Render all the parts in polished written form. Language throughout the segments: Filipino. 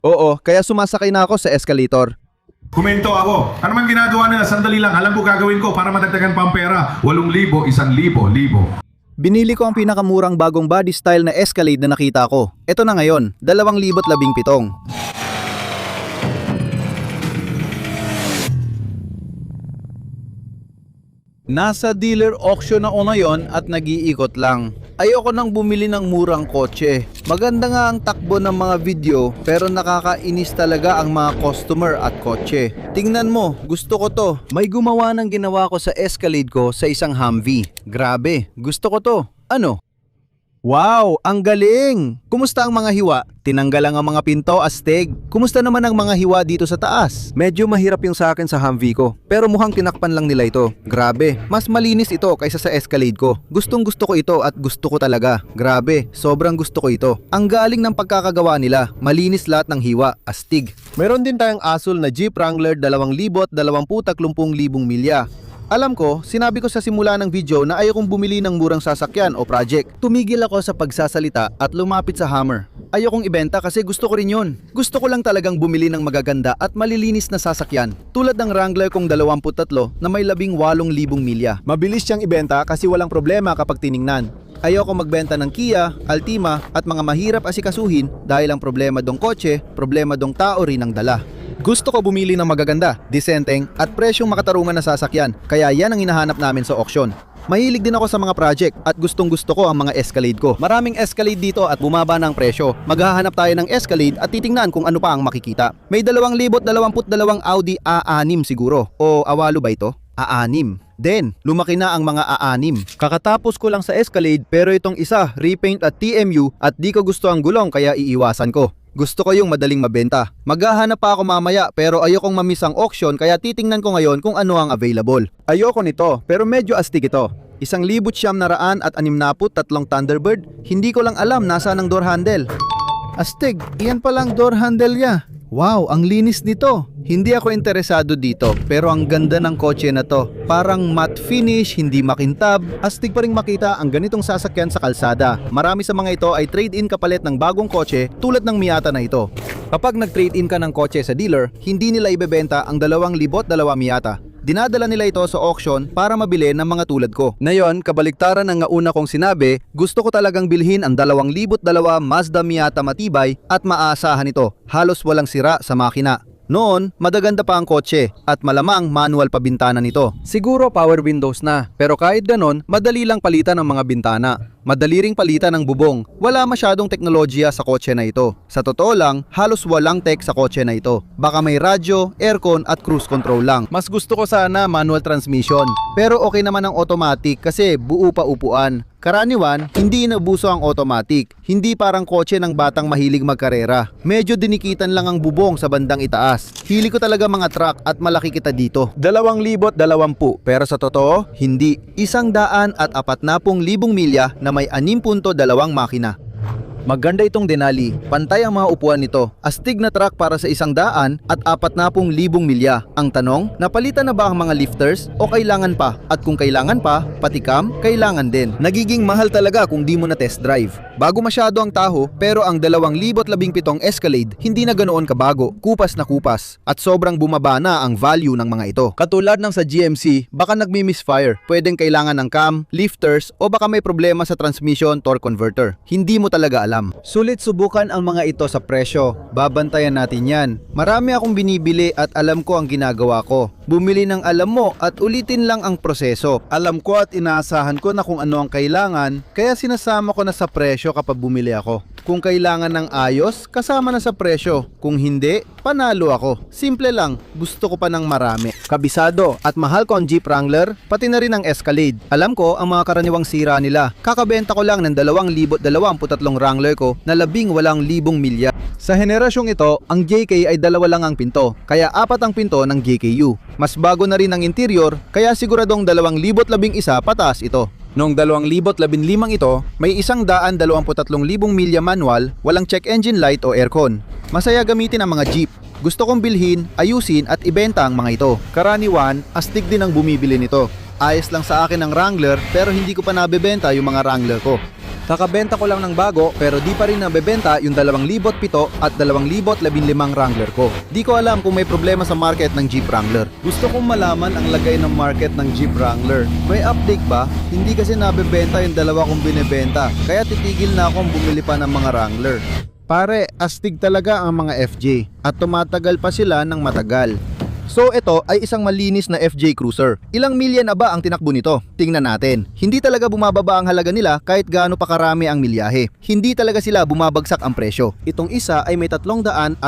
Oo, kaya sumasakay na ako sa escalator. Kumento ako. Ano man ginagawa nila? Sandali lang. Alam ko gagawin ko para madagdagan pa ang pera. 8,000, 1,000. Binili ko ang pinakamurang bagong body style na Escalade na nakita ko. Ito na ngayon, 2017. Nasa dealer auction ako ngayon at nag-iikot lang. Ayoko nang bumili ng murang kotse. Maganda nga ang takbo ng mga video pero nakakainis talaga ang mga customer at kotse. Tingnan mo, gusto ko to. May gumawa ng ginawa ko sa Escalade ko sa isang Humvee. Grabe, gusto ko to. Ano? Wow, ang galing! Kumusta ang mga hiwa? Tinanggal lang ang mga pinto, astig. Kumusta naman ang mga hiwa dito sa taas? Medyo mahirap yung sa akin sa Humvee ko, pero mukhang tinakpan lang nila ito. Grabe, mas malinis ito kaysa sa Escalade ko. Gustong gusto ko ito at gusto ko talaga. Grabe, sobrang gusto ko ito. Ang galing ng pagkakagawa nila, malinis lahat ng hiwa, astig. Meron din tayong Asul na Jeep Wrangler 2,020 milya. Alam ko, sinabi ko sa simula ng video na ayokong bumili ng murang sasakyan o project. Tumigil ako sa pagsasalita at lumapit sa Hammer. Ayokong ibenta kasi gusto ko rin yun. Gusto ko lang talagang bumili ng magaganda at malilinis na sasakyan. Tulad ng Wrangler kong 23 na may 18,000 milya. Mabilis siyang ibenta kasi walang problema kapag tiningnan. Ayoko magbenta ng Kia, Altima at mga mahirap asikasuhin dahil ang problema dong kotse, problema dong tao rin ang dala. Gusto ko bumili ng magaganda, disenteng at presyong makatarungan na sasakyan, kaya yan ang hinahanap namin sa auction. Mahilig din ako sa mga project at gustong gusto ko ang mga Escalade ko. Maraming Escalade dito at bumaba na ang presyo. Maghahanap tayo ng Escalade at titingnan kung ano pa ang makikita. May 2022 Audi A6 siguro. O awalo ba ito? A6. Then, lumaki na ang mga A6. Kakatapos ko lang sa Escalade pero itong isa, repaint at TMU at di ko gusto ang gulong kaya iiwasan ko. Gusto ko yung madaling mabenta. Maghahanap pa ako mamaya pero ayokong mamiss ang auction kaya titingnan ko ngayon kung ano ang available. Ayoko nito pero medyo astig ito. 1,963 Thunderbird. Hindi ko lang alam nasaan ang door handle. Astig, iyan palang door handle niya. Wow, ang linis nito. Hindi ako interesado dito pero ang ganda ng kotse na to. Parang matte finish, hindi makintab. Astig pa ring makita ang ganitong sasakyan sa kalsada. Marami sa mga ito ay trade-in kapalit ng bagong kotse tulad ng Miata na ito. Kapag nag-trade-in ka ng kotse sa dealer, hindi nila ibebenta ang 2,002 Miata. Dinadala nila ito sa auction para mabili ng mga tulad ko. Ngayon, kabaliktaran ng una kong sinabi, gusto ko talagang bilhin ang 2002 Mazda Miata matibay at maaasahan ito. Halos walang sira sa makina. Noon, madaganda pa ang kotse at malamang manual pa bintana nito. Siguro power windows na, pero kahit ganon, madali lang palitan ang mga bintana. Madali ring palitan ang bubong. Wala masyadong teknolohiya sa kotse na ito. Sa totoo lang, halos walang tech sa kotse na ito. Baka may radyo, aircon at cruise control lang. Mas gusto ko sana manual transmission. Pero okay naman ang automatic kasi buo pa upuan. Karaniwan, hindi inabuso ang automatic. Hindi parang kotse ng batang mahilig magkarera. Medyo dinikitan lang ang bubong sa bandang itaas. Hili ko talaga mga truck at malaki kita dito. 2,020 pero sa totoo, hindi. 140,000 milya na may 6.2 makina. Maganda itong Denali, pantay ang mga upuan nito. Astig na truck para sa 100 at 40,000 milya. Ang tanong, napalitan na ba ang mga lifters o kailangan pa? At kung kailangan pa, pati cam, kailangan din. Nagiging mahal talaga kung di mo na test drive. Bago masyado ang taho, pero ang 2017 Escalade hindi na ganoon kabago, kupas na kupas. At sobrang bumaba na ang value ng mga ito. Katulad ng sa GMC, baka nagmi-misfire. Pwedeng kailangan ng cam, lifters o baka may problema sa transmission torque converter. Hindi mo talaga alam. Sulit subukan ang mga ito sa presyo. Babantayan natin yan. Marami akong binibili at alam ko ang ginagawa ko. Bumili ng alam mo at ulitin lang ang proseso. Alam ko at inaasahan ko na kung ano ang kailangan, kaya sinasama ko na sa presyo kapag bumili ako. Kung kailangan ng ayos, kasama na sa presyo. Kung hindi, panalo ako. Simple lang, gusto ko pa ng marami. Kabisado at mahal ko ang Jeep Wrangler, pati na rin ang Escalade. Alam ko ang mga karaniwang sira nila. Kakabenta ko lang ng 2023 Wrangler ko na 18,000 milya. Sa henerasyong ito, ang JK ay 2 lang ang pinto, kaya 4 ang pinto ng JKU. Mas bago na rin ang interior, kaya siguradong 2011 pataas ito. Noong 2015 ito, may 123,000 milya manual, walang check engine light o aircon. Masaya gamitin ang mga jeep. Gusto kong bilhin, ayusin at ibenta ang mga ito. Karaniwan, astig din ang bumibili nito. Ayos lang sa akin ang Wrangler pero hindi ko pa nabebenta yung mga Wrangler ko. Kakabenta ko lang ng bago pero di pa rin nabebenta yung 2007 at 2015 Wrangler ko. Di ko alam kung may problema sa market ng Jeep Wrangler. Gusto kong malaman ang lagay ng market ng Jeep Wrangler. May update ba? Hindi kasi nabebenta yung dalawa kong binebenta. Kaya titigil na akong bumili pa ng mga Wrangler. Pare, astig talaga ang mga FJ at tumatagal pa sila ng matagal. So ito ay isang malinis na FJ Cruiser. Ilang milya na ba ang tinakbo nito? Tingnan natin. Hindi talaga bumababa ang halaga nila kahit gaano pa karami ang milyahe. Hindi talaga sila bumabagsak ang presyo. Itong isa ay may 349,000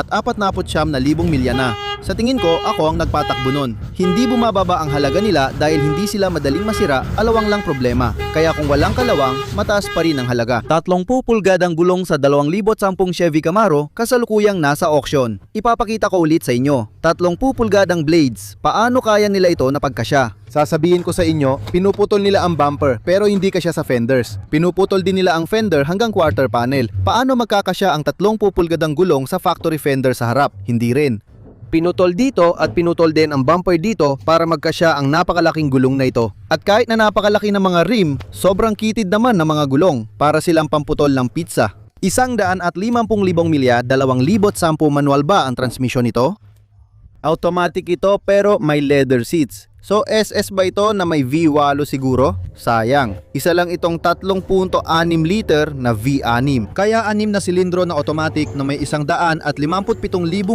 milya na. Sa tingin ko, ako ang nagpatakbo nun. Hindi bumababa ang halaga nila dahil hindi sila madaling masira, alawang lang problema. Kaya kung walang kalawang, mataas pa rin ang halaga. 30 pulgadang gulong sa 2010 Chevy Camaro, kasalukuyang nasa auction. Ipapakita ko ulit sa inyo. 30 pulgadang blades. Paano kaya nila ito na pagkasya? Sasabihin ko sa inyo, pinuputol nila ang bumper pero hindi kasya sa fenders. Pinuputol din nila ang fender hanggang quarter panel. Paano magkakasya ang 30 pulgadang gulong sa factory fender sa harap? Hindi rin. Pinutol dito at pinutol din ang bumper dito para magkasya ang napakalaking gulong na ito. At kahit na napakalaki ng mga rim, sobrang kitid naman ng mga gulong para silang pamputol ng pizza. 150,000 milya, 2010 manual ba ang transmission nito? Automatic ito pero may leather seats. So SS ba ito na may V8 siguro? Sayang. Isa lang itong 3.6 liter na V6. Kaya 6 na silindro na automatic na may 157,000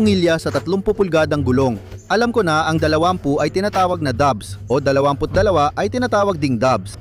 milya sa 30 pulgadang gulong. Alam ko na ang 20 ay tinatawag na dubs o 22 ay tinatawag ding dubs.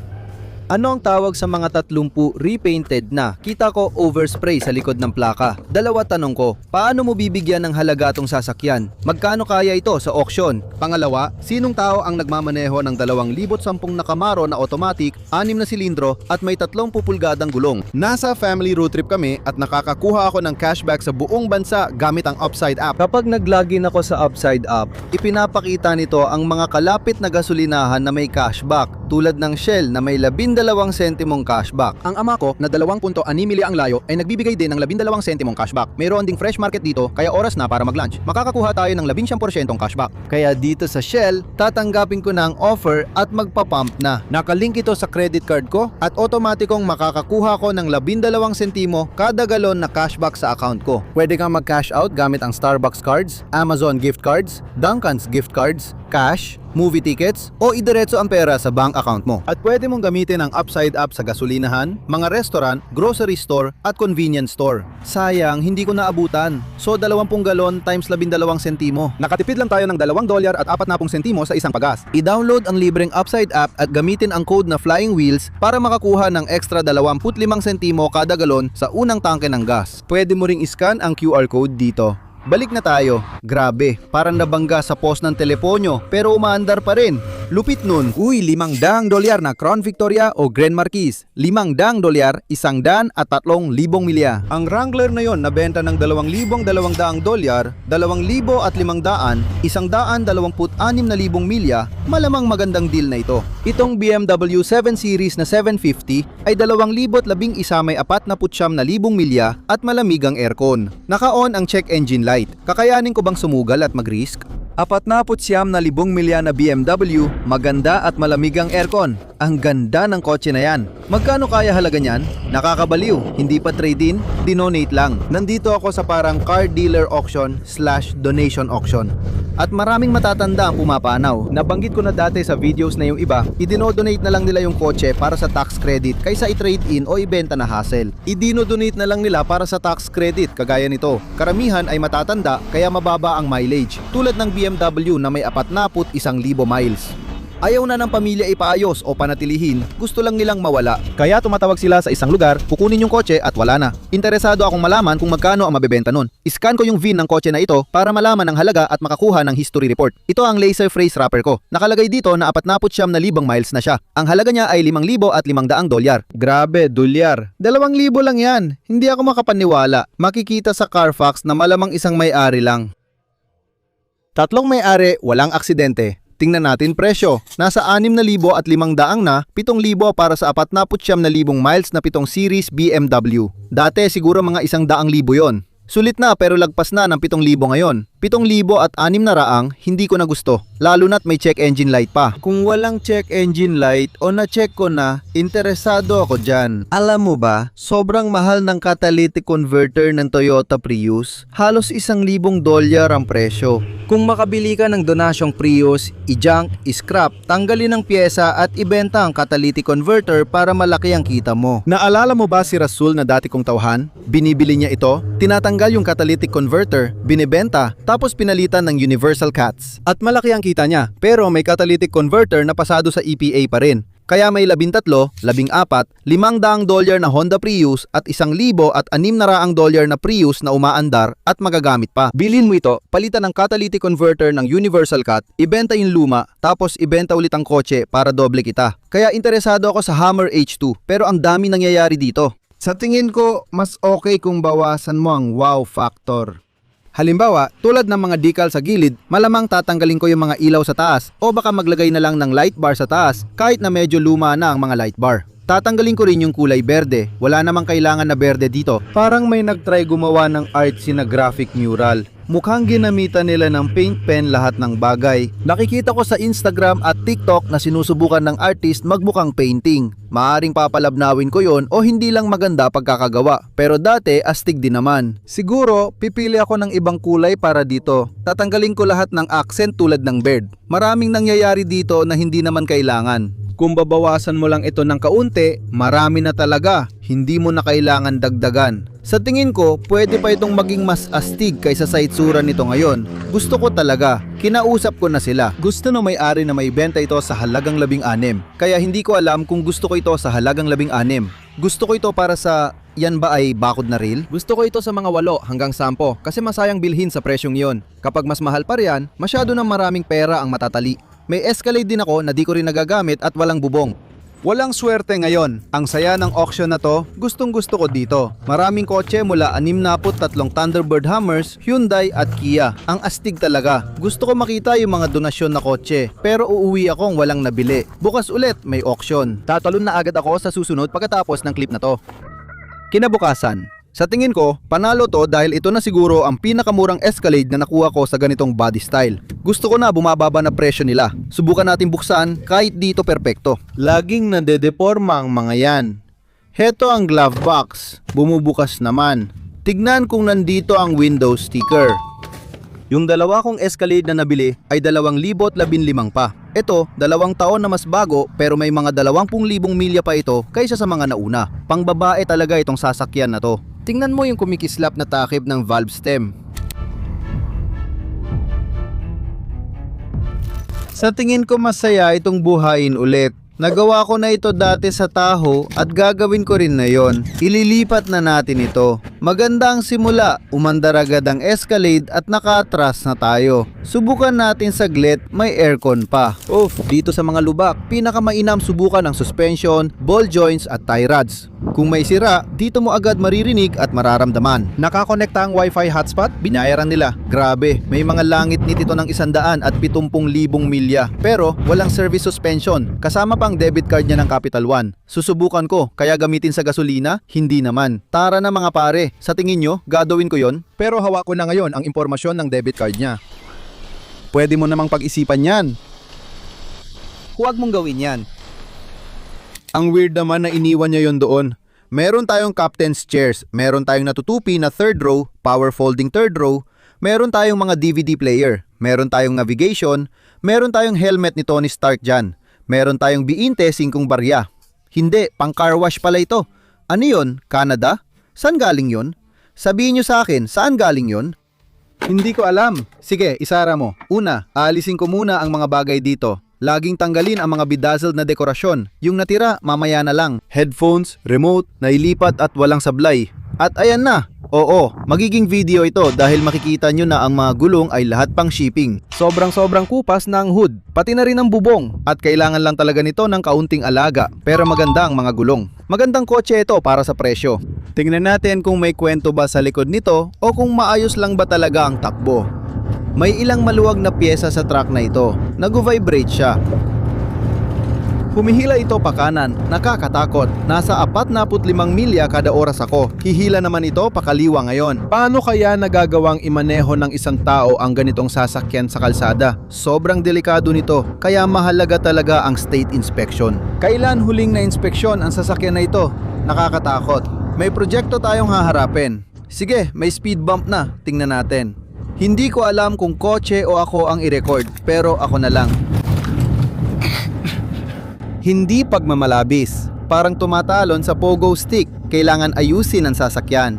Ano ang tawag sa mga 30 repainted na? Kita ko overspray sa likod ng plaka. Dalawa tanong ko, paano mo bibigyan ng halaga itong sasakyan? Magkano kaya ito sa auction? Pangalawa, sinong tao ang nagmamaneho ng 2010 na Camaro na automatic, 6 na silindro at may 30 pulgadang gulong? Nasa family road trip kami at nakakakuha ako ng cashback sa buong bansa gamit ang Upside app. Kapag nag-login ako sa Upside app, ipinapakita nito ang mga kalapit na gasolinahan na may cashback tulad ng Shell na may 12 sentimong cashback. Ang ama ko na 2.6 milya ang layo ay nagbibigay din ng 12 sentimong cashback. Mayroon ding fresh market dito kaya oras na para mag-lunch. Makakakuha tayo ng 11% cashback. Kaya dito sa Shell, tatanggapin ko na ang offer at magpapump na. Nakalink ito sa credit card ko at automatikong makakakuha ko ng 12 sentimo kada galon na cashback sa account ko. Pwede kang mag-cash out gamit ang Starbucks cards, Amazon gift cards, Dunkin's gift cards, cash, movie tickets o idiretso ang pera sa bank account mo. At pwede mong gamitin ang Upside app sa gasolinahan, mga restaurant, grocery store at convenience store. Sayang, hindi ko naabutan. So 20 galon times 12 sentimo. Nakatipid lang tayo ng $2 at 40 sentimo sa isang pagas. I-download ang libreng Upside app at gamitin ang code na Flying Wheels para makakuha ng extra 25 sentimo kada galon sa unang tangke ng gas. Pwede mo ring iscan ang QR code dito. Balik na tayo. Grabe, parang nabangga sa post ng teleponyo pero umaandar pa rin. Lupit nun. Uy, $500 na Crown Victoria o Grand Marquis. $500, 100 at 3,000 milya. Ang Wrangler na yon nabenta ng $2,200, 2,500, 126,000 milya. Malamang magandang deal na ito. Itong BMW 7 Series na 750 ay 2011 may 49,000 milya at malamig ang aircon. Naka-on ang check engine light. Kakayanin ko bang sumugal at mag-risk? 49,000 milya na BMW, maganda at malamig ang aircon. Ang ganda ng kotse na yan. Magkano kaya halaga niyan? Nakakabaliw, hindi pa trade-in, dinonate lang. Nandito ako sa parang car dealer auction / donation auction. At maraming matatanda ang pumapanaw. Nabanggit ko na dati sa videos na yung iba, idinodonate na lang nila yung kotse para sa tax credit kaysa i-trade-in o ibenta na hassle. Idinodonate na lang nila para sa tax credit kagaya nito. Karamihan ay matatanda kaya mababa ang mileage. Tulad ng BMW na may 41,000 miles. Ayaw na ng pamilya ipaayos o panatilihin, gusto lang nilang mawala. Kaya tumatawag sila sa isang lugar, kukunin yung kotse at wala na. Interesado akong malaman kung magkano ang mabebenta nun. Iscan ko yung VIN ng kotse na ito para malaman ang halaga at makakuha ng history report. Ito ang laser phrase wrapper ko. Nakalagay dito na 49,000 miles na siya. Ang halaga niya ay $5,500. Grabe, dolyar. 2,000 lang yan. Hindi ako makapaniwala. Makikita sa Carfax na malamang isang may-ari lang. 3 may-ari, walang aksidente. Tingnan natin presyo. Nasa 6,500 na, 7,000 para sa 49,000 miles na 7 series BMW. Dati siguro mga 100,000 yon. Sulit na pero lagpas na ng 7,000 ngayon. 7,600, hindi ko na gusto. Lalo na't may check engine light pa. Kung walang check engine light o na-check ko na, interesado ako dyan. Alam mo ba, sobrang mahal ng catalytic converter ng Toyota Prius. Halos $1,000 ang presyo. Kung makabili ka ng donasyong Prius, i-junk, i-scrap, tanggalin ang pyesa at ibenta ang catalytic converter para malaki ang kita mo. Naalala mo ba si Rasul na dati kong tauhan? Binibili niya ito, tinatanggal yung catalytic converter, binibenta, tapos pinalitan ng universal cuts. At malaki ang kita niya, pero may catalytic converter na pasado sa EPA pa rin. Kaya may 13, 14, $500 na Honda Prius at $1,600 na Prius na umaandar at magagamit pa. Bilhin mo ito, palitan ng catalytic converter ng universal cut, ibenta yung luma, tapos ibenta ulit ang kotse para doble kita. Kaya interesado ako sa Hummer H2, pero ang dami nangyayari dito. Sa tingin ko, mas okay kung bawasan mo ang wow factor. Halimbawa, tulad ng mga decal sa gilid, malamang tatanggalin ko yung mga ilaw sa taas o baka maglagay na lang ng light bar sa taas kahit na medyo luma na ang mga light bar. Tatanggalin ko rin yung kulay berde, wala namang kailangan na berde dito. Parang may nagtry gumawa ng artsy na graphic mural. Mukhang ginamitan nila ng paint pen lahat ng bagay. Nakikita ko sa Instagram at TikTok na sinusubukan ng artist magmukhang painting. Maaring papalabnawin ko yon o hindi lang maganda pagkakagawa. Pero dati astig din naman. Siguro pipili ako ng ibang kulay para dito. Tatanggalin ko lahat ng accent tulad ng bird. Maraming nangyayari dito na hindi naman kailangan. Kung babawasan mo lang ito ng kaunti, marami na talaga. Hindi mo na kailangan dagdagan. Sa tingin ko, pwede pa itong maging mas astig kaysa sa itsura nito ngayon. Gusto ko talaga. Kinausap ko na sila. Gusto ng may-ari na may benta ito sa halagang 16. Kaya hindi ko alam kung gusto ko ito sa halagang 16. Gusto ko ito para sa... Yan ba ay bakod na reel? Gusto ko ito sa mga 8 hanggang 10 kasi masayang bilhin sa presyong yon. Kapag mas mahal pa riyan, masyado ng maraming pera ang matatali. May Escalade din ako na di ko rin nagagamit at walang bubong. Walang swerte ngayon. Ang saya ng auction na to, gustong gusto ko dito. Maraming kotse mula 63 Thunderbird Hummers, Hyundai at Kia. Ang astig talaga. Gusto ko makita yung mga donasyon na kotse, pero uuwi akong walang nabili. Bukas ulit may auction. Tatalon na agad ako sa susunod pagkatapos ng clip na to. Kinabukasan. Sa tingin ko, panalo to dahil ito na siguro ang pinakamurang Escalade na nakuha ko sa ganitong body style. Gusto ko na bumababa na presyo nila. Subukan natin buksan kahit dito perpekto. Laging nadedeporma ang mga yan. Heto ang glove box. Bumubukas naman. Tignan kung nandito ang window sticker. Yung dalawa kong Escalade na nabili ay 2015 pa. Ito, 2 taon na mas bago pero may mga 20,000 milya pa ito kaysa sa mga nauna. Pangbabae talaga itong sasakyan na to. Tingnan mo yung kumikislap na takip ng valve stem. Sa tingin ko masaya itong buhayin ulit. Nagawa ko na ito dati sa Tahoe at gagawin ko rin na yon. Ililipat na natin ito. Maganda ang simula, umandar agad ang Escalade at naka-atras na tayo. Subukan natin saglit, may aircon pa. Dito sa mga lubak, pinakamainam subukan ang suspension, ball joints at tie rods. Kung may sira, dito mo agad maririnig at mararamdaman. Nakakonekta ang Wi-Fi hotspot, binayaran nila. Grabe, may mga langit nito ng 170,000 milya. Pero walang service suspension, kasama pang debit card niya ng Capital One. Susubukan ko, kaya gamitin sa gasolina? Hindi naman. Tara na mga pare, sa tingin nyo, gagawin ko yon? Pero hawak ko na ngayon ang impormasyon ng debit card niya. Pwede mo namang pag-isipan yan. Huwag mong gawin yan. Ang weird naman na iniwan niya yon doon. Meron tayong captain's chairs, meron tayong natutupi na third row, power folding third row, meron tayong mga DVD player, meron tayong navigation, meron tayong helmet ni Tony Stark dyan, meron tayong B20 5 barya. Hindi, pang car wash pala ito. Ano yon? Canada? Saan galing yon? Sabihin nyo sa akin, saan galing yon? Hindi ko alam. Sige, isara mo. Una, aalisin ko muna ang mga bagay dito. Laging tanggalin ang mga bedazzled na dekorasyon. Yung natira, mamaya na lang. Headphones, remote, nailipat at walang sablay. At ayan na. Oo, magiging video ito dahil makikita nyo na ang mga gulong ay lahat pang shipping. Sobrang kupas na ang hood, pati na rin ang bubong. At kailangan lang talaga nito ng kaunting alaga, pero maganda ang mga gulong. Magandang kotse ito para sa presyo. Tingnan natin kung may kwento ba sa likod nito o kung maayos lang ba talaga ang takbo. May ilang maluwag na pyesa sa truck na ito. Nag-vibrate siya. Humihila ito pa kanan, nakakatakot. Nasa 45 milya kada oras ako. Hihila naman ito pakaliwa ngayon. Paano kaya nagagawang imaneho ng isang tao ang ganitong sasakyan sa kalsada? Sobrang delikado nito, kaya mahalaga talaga ang state inspection. Kailan huling na inspeksyon ang sasakyan na ito? Nakakatakot. May proyekto tayong haharapin. Sige, may speed bump na. Tingnan natin. Hindi ko alam kung kotse o ako ang i-record, pero ako na lang. Hindi pagmamalabis. Parang tumatalon sa pogo stick. Kailangan ayusin ang sasakyan.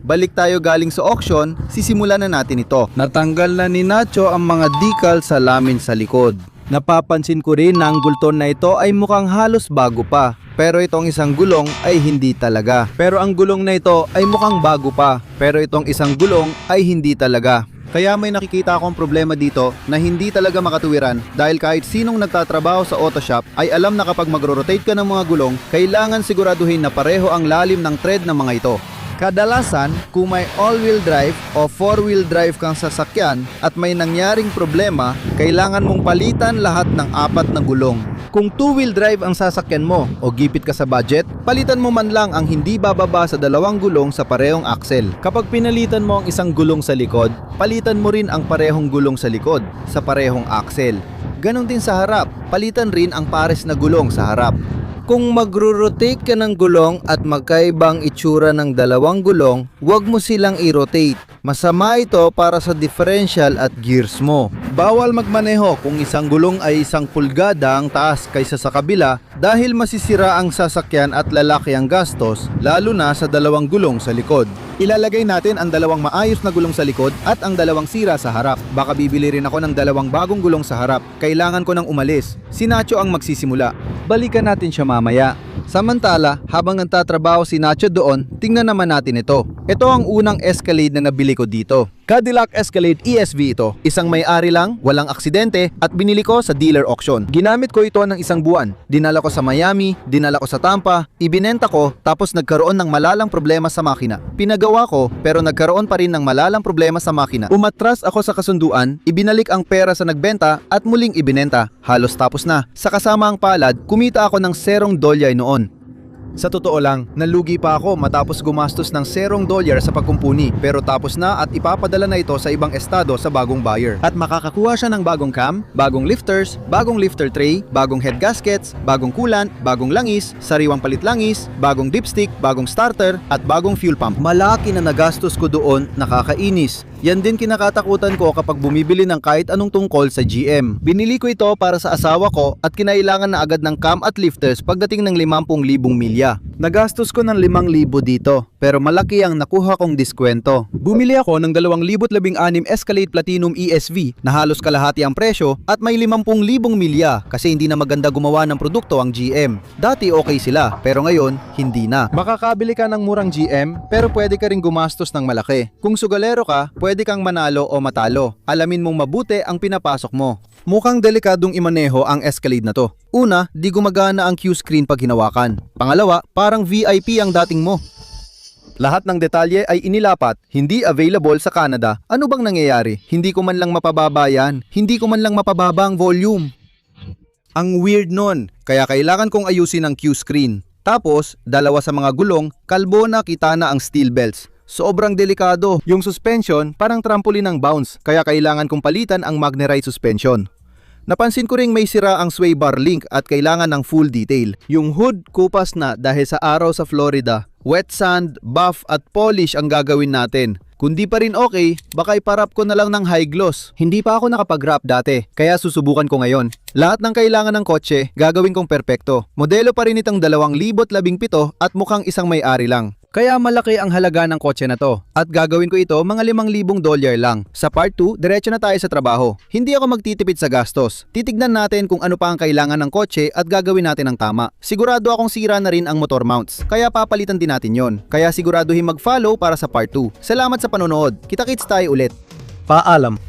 Balik tayo galing sa auction, sisimulan na natin ito. Natanggal na ni Nacho ang mga decal sa lamin sa likod. Napapansin ko rin na ang gulton na ito ay mukhang halos bago pa. Pero itong isang gulong ay hindi talaga. Pero ang gulong na ito ay mukhang bago pa. Pero itong isang gulong ay hindi talaga. Kaya may nakikita akong problema dito na hindi talaga makatuwiran dahil kahit sinong nagtatrabaho sa auto shop ay alam na kapag magro-rotate ka ng mga gulong, kailangan siguraduhin na pareho ang lalim ng tread ng mga ito. Kadalasan, kung may all-wheel drive o four-wheel drive kang sasakyan at may nangyaring problema, kailangan mong palitan lahat ng 4 na gulong. Kung two-wheel drive ang sasakyan mo o gipit ka sa budget, palitan mo man lang ang hindi bababa sa 2 gulong sa parehong axle. Kapag pinalitan mo ang isang gulong sa likod, palitan mo rin ang parehong gulong sa likod sa parehong axle. Ganon din sa harap, palitan rin ang pares na gulong sa harap. Kung magro-rotate ka ng gulong at magkaibang itsura ng 2 gulong, huwag mo silang i-rotate. Masama ito para sa differential at gears mo. Bawal magmaneho kung isang gulong ay 1 pulgada ang taas kaysa sa kabila dahil masisira ang sasakyan at lalaki ang gastos, lalo na sa 2 gulong sa likod. Ilalagay natin ang 2 maayos na gulong sa likod at ang 2 sira sa harap. Baka bibili rin ako ng 2 bagong gulong sa harap. Kailangan ko nang umalis. Si Nacho ang magsisimula. Balikan natin siya mamaya. Samantala, habang nagtatrabaho si Nacho doon, tingnan naman natin ito. Ito ang unang Escalade na nabili ko dito. Cadillac Escalade ESV ito. Isang may-ari lang, walang aksidente, at binili ko sa dealer auction. Ginamit ko ito ng 1 buwan. Dinala ko sa Miami, dinala ko sa Tampa, ibinenta ko, tapos nagkaroon ng malalang problema sa makina. Pinagawa ko, pero nagkaroon pa rin ng malalang problema sa makina. Umatras ako sa kasunduan, ibinalik ang pera sa nagbenta, at muling ibinenta. Halos tapos na. Sa kasama ang palad, kumita ako ng $0 noon. Sa totoo lang, nalugi pa ako matapos gumastos ng $0 sa pagkumpuni, pero tapos na at ipapadala na ito sa ibang estado sa bagong buyer. At makakakuha siya ng bagong cam, bagong lifters, bagong lifter tray, bagong head gaskets, bagong coolant, bagong langis, sariwang palit langis, bagong dipstick, bagong starter, at bagong fuel pump. Malaki na nagastos ko doon, nakakainis. Yan din kinakatakutan ko kapag bumibili ng kahit anong tungkol sa GM. Binili ko ito para sa asawa ko at kinailangan na agad ng cam at lifters pagdating ng 50,000 milya. Nagastos ko ng 5,000 dito, pero malaki ang nakuha kong diskwento. Bumili ako ng 2016 Escalade Platinum ESV na halos kalahati ang presyo at may 50,000 milya kasi hindi na maganda gumawa ng produkto ang GM. Dati okay sila, pero ngayon hindi na. Makakabili ka ng murang GM, pero pwede ka rin gumastos ng malaki. Kung sugalero ka, pwede kang manalo o matalo. Alamin mong mabuti ang pinapasok mo. Mukhang delikadong imaneho ang Escalade na to. Una, di gumagana ang Q-screen pag hinawakan. Pangalawa, parang VIP ang dating mo. Lahat ng detalye ay inilapat, hindi available sa Canada. Ano bang nangyayari? Hindi ko man lang mapababa yan. Hindi ko man lang mapababa ang volume. Ang weird nun, kaya kailangan kong ayusin ang Q-screen. Tapos, 2 sa mga gulong, kalbo na kita na ang steel belts. Sobrang delikado. Yung suspension, parang trampoline ng bounce, kaya kailangan kong palitan ang Magnerized suspension. Napansin ko ring may sira ang sway bar link at kailangan ng full detail. Yung hood, kupas na dahil sa araw sa Florida. Wet sand, buff at polish ang gagawin natin. Kung di pa rin okay, baka iparap ko na lang ng high gloss. Hindi pa ako nakapag-wrap dati, kaya susubukan ko ngayon. Lahat ng kailangan ng kotse, gagawin kong perpekto. Modelo pa rin itong 2017 at mukhang isang may-ari lang. Kaya malaki ang halaga ng kotse na to. At gagawin ko ito mga $5,000 lang. Sa part 2, diretso na tayo sa trabaho. Hindi ako magtitipid sa gastos. Titignan natin kung ano pa ang kailangan ng kotse at gagawin natin ang tama. Sigurado akong sira na rin ang motor mounts. Kaya papalitan din natin yon. Kaya siguraduhin mag-follow para sa part 2. Salamat sa panonood. Kita-kits tayo ulit. Paalam.